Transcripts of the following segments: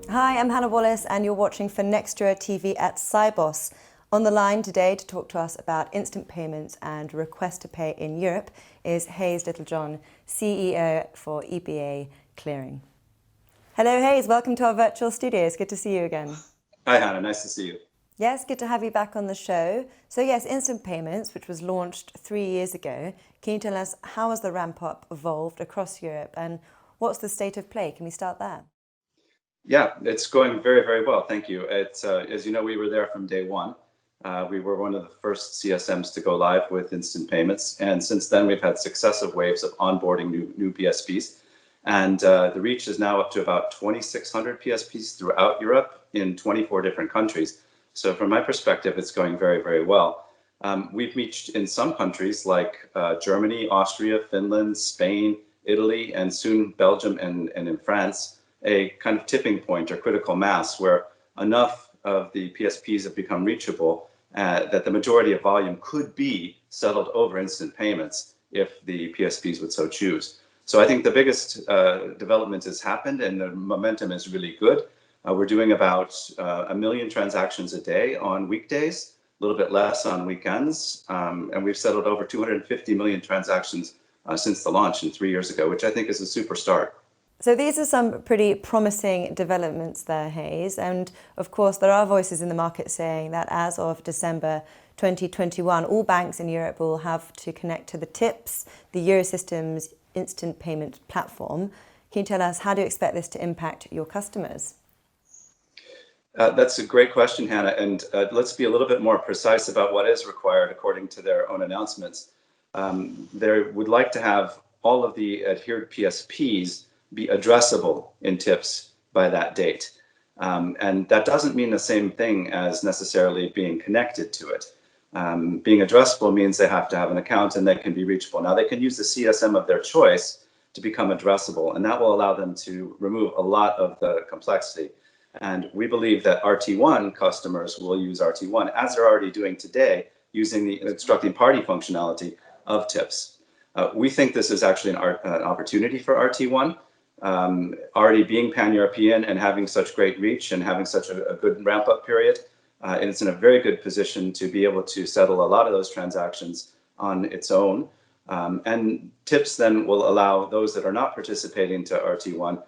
Hi, I'm Hannah Wallace and you're watching Finextra TV at Sibos. On the line today to talk to us about instant payments and request to pay in Europe is Hayes Littlejohn, CEO for EBA Clearing. Hello Hayes, welcome to our virtual studios. Good to see you again. Hi Hannah, nice to see you. Yes, good to have you back on the show. So yes, instant payments, which was launched 3 years ago. Can you tell us how has the Rampup evolved across Europe and what's the state of play? Can we start there? Yeah, it's going very, very well. Thank you. It's as you know, we were there from day one. We were one of the first CSMs to go live with instant payments, and since then we've had successive waves of onboarding new PSPs, and the reach is now up to about 2,600 PSPs throughout Europe in 24 different countries. So from my perspective, it's going very, very well. We've reached in some countries like Germany, Austria, Finland, Spain, Italy, and soon Belgium and in France, a kind of tipping point or critical mass where enough of the PSPs have become reachable that the majority of volume could be settled over instant payments if the PSPs would so choose. So I think the biggest development has happened and the momentum is really good. We're doing about 1 million transactions a day on weekdays, a little bit less on weekends, and we've settled over 250 million transactions since the launch 3 years ago, which I think is a super start. So these are some pretty promising developments there, Hayes. And of course, there are voices in the market saying that as of December 2021, all banks in Europe will have to connect to the TIPS, the Eurosystem's instant payment platform. Can you tell us how do you expect this to impact your customers? That's a great question, Hannah. And let's be a little bit more precise about what is required according to their own announcements. They would like to have all of the adhered PSPs be addressable in TIPS by that date. And that doesn't mean the same thing as necessarily being connected to it. Being addressable means they have to have an account and they can be reachable. Now they can use the CSM of their choice to become addressable, and that will allow them to remove a lot of the complexity. And we believe that RT1 customers will use RT1 as they're already doing today using the instructing party functionality of TIPS. We think this is actually an opportunity for RT1. Already being pan-European and having such great reach and having such a good ramp-up period, and it's in a very good position to be able to settle a lot of those transactions on its own. And TIPS then will allow those that are not participating to RT1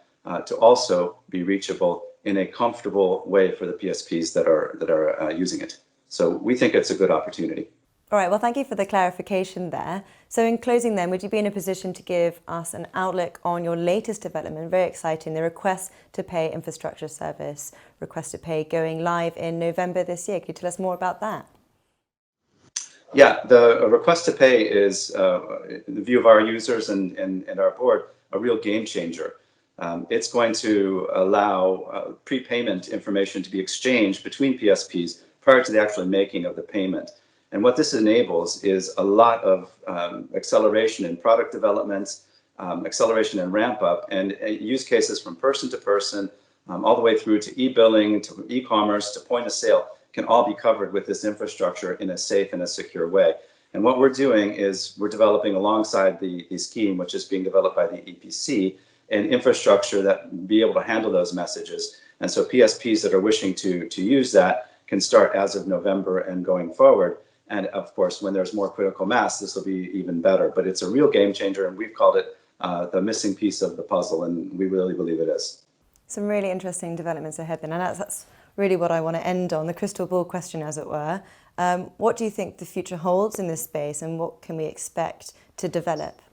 to also be reachable in a comfortable way for the PSPs that are using it. So we think it's a good opportunity. All right, well, thank you for the clarification there. So in closing then, would you be in a position to give us an outlook on your latest development, very exciting, the request to pay infrastructure service, request to pay going live in November this year? Could you tell us more about that? Yeah, the request to pay is, in the view of our users and our board, a real game changer. It's going to allow prepayment information to be exchanged between PSPs prior to the actual making of the payment. And what this enables is a lot of acceleration in product development, acceleration in ramp up, and use cases from person to person, all the way through to e-billing, to e-commerce, to point of sale, can all be covered with this infrastructure in a safe and a secure way. And what we're doing is we're developing alongside the scheme, which is being developed by the EPC, an infrastructure that will be able to handle those messages. And so PSPs that are wishing to use that can start as of November and going forward. And of course, when there's more critical mass, this will be even better. But it's a real game changer, and we've called it the missing piece of the puzzle, and we really believe it is. Some really interesting developments ahead then, and that's really what I want to end on, the crystal ball question, as it were. What do you think the future holds in this space, and what can we expect to develop?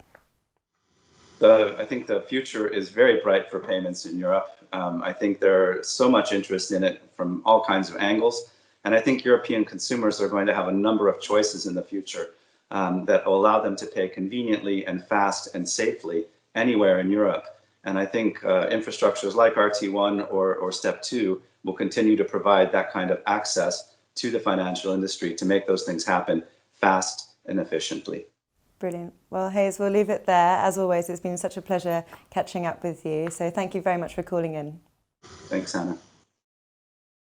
I think the future is very bright for payments in Europe. I think there's so much interest in it from all kinds of angles. And I think European consumers are going to have a number of choices in the future that will allow them to pay conveniently and fast and safely anywhere in Europe. And I think infrastructures like RT1 or Step 2 will continue to provide that kind of access to the financial industry to make those things happen fast and efficiently. Brilliant. Well, Hayes, we'll leave it there. As always, it's been such a pleasure catching up with you. So thank you very much for calling in. Thanks, Hannah.